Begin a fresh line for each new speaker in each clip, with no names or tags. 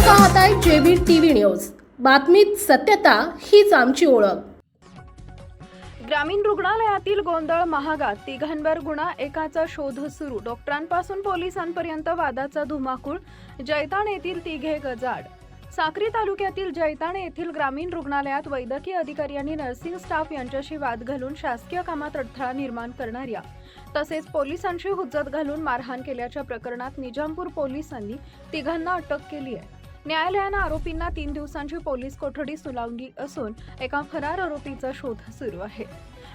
पाहताय JB TV news. बातमीत सत्यता हीच आमची ओळख।
ग्रामीण रुग्णालयातील गोंधळ महागात तिघांवर गुन्हा, एकाचा शोध सुरू। डॉक्टरांपासून पोलिसांपर्यंत वादाचा धुमाकूळ। जैताण येथील तिघे गजाआड। साक्री तालुक्यातील जैताण येथील ग्रामीण रुग्णालयात वैद्यकीय अधिकारी आणि नर्सिंग स्टाफ यांच्याशी वाद घालून शासकीय कामात अडथळा निर्माण करणाऱ्या तसेच पोलिसांशी हुज्जत घालून मारहाण केल्याच्या प्रकरणात निजामपूर पोलिसांनी तिघांना अटक केली आहे। न्यायालयानं आरोपींना 3 दिवसांची पोलीस कोठडी सुनावली असून एका फरार आरोपीचा शोध सुरू आहे।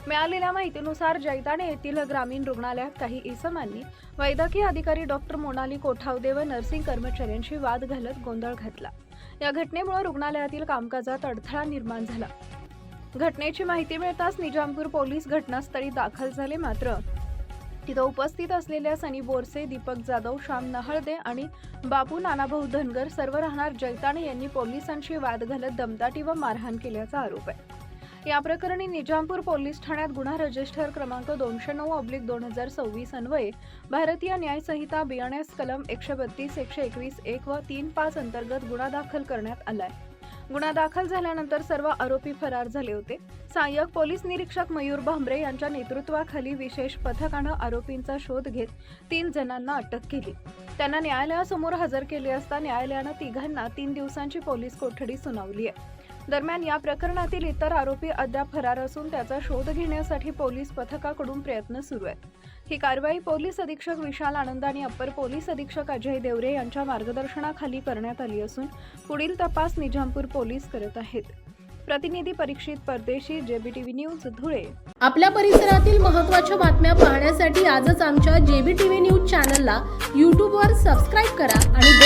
मिळालेल्या माहितीनुसार जैताण येथील ग्रामीण रुग्णालयात काही इसमांनी वैद्यकीय अधिकारी डॉक्टर मोनाली कोठावदे व नर्सिंग कर्मचाऱ्यांशी वाद घालत गोंधळ घातला। या घटनेमुळे रुग्णालयातील कामकाजात अडथळा निर्माण झाला। घटनेची माहिती मिळताच निजामपूर पोलीस घटनास्थळी दाखल झाले, मात्र तिथं उपस्थित असलेल्या सनी बोरसे, दीपक जाधव, श्याम नहळदे आणि बापू नानाभाऊ धनगर सर्व राहणार जैताण यांनी पोलिसांशी वाद घालत दमदाटी व मारहाण केल्याचा आरोप आहे। या प्रकरणी निजामपूर पोलीस ठाण्यात गुन्हा रजिस्टर क्रमांक 209/2026 अन्वये भारतीय न्याय संहिता BNS कलम 132, 121, 1 व 3-5 अंतर्गत गुन्हा दाखल करण्यात आलाय। गुन्हा दाखल झाल्यानंतर सर्व आरोपी फरार झाले होते। सहाय्यक पोलीस निरीक्षक मयूर भांबरे यांच्या नेतृत्वाखाली विशेष पथकानं आरोपींचा शोध घेत 3 जणांना अटक केली। त्यांना न्यायालयासमोर हजर केले असता न्यायालयानं तिघांना 3 दिवसांची पोलीस कोठडी सुनावली आहे। दरम्यान या प्रकरणातील इतर आरोपी अद्याप फरार असून त्याचा शोध घेण्यासाठी पोलीस पथकाकडून प्रयत्न सुरू आहेत। ही कारवाई पोलीस अधीक्षक विशाल आनंद आणि अप्पर पोलीस अधीक्षक अजय देवरे यांच्या मार्गदर्शनाखाली करण्यात आली असून पुढील तपास निजामपूर पोलीस करत आहेत। प्रतिनिधी परीक्षित परदेशी, जेबी टीव्ही न्यूज, धुळे।
आपल्या परिसरातील महत्त्वाच्या बातम्या पाहण्यासाठी आजच आमच्या जेबी टीव्ही न्यूज चॅनलला YouTube वर सबस्क्राइब करा आणि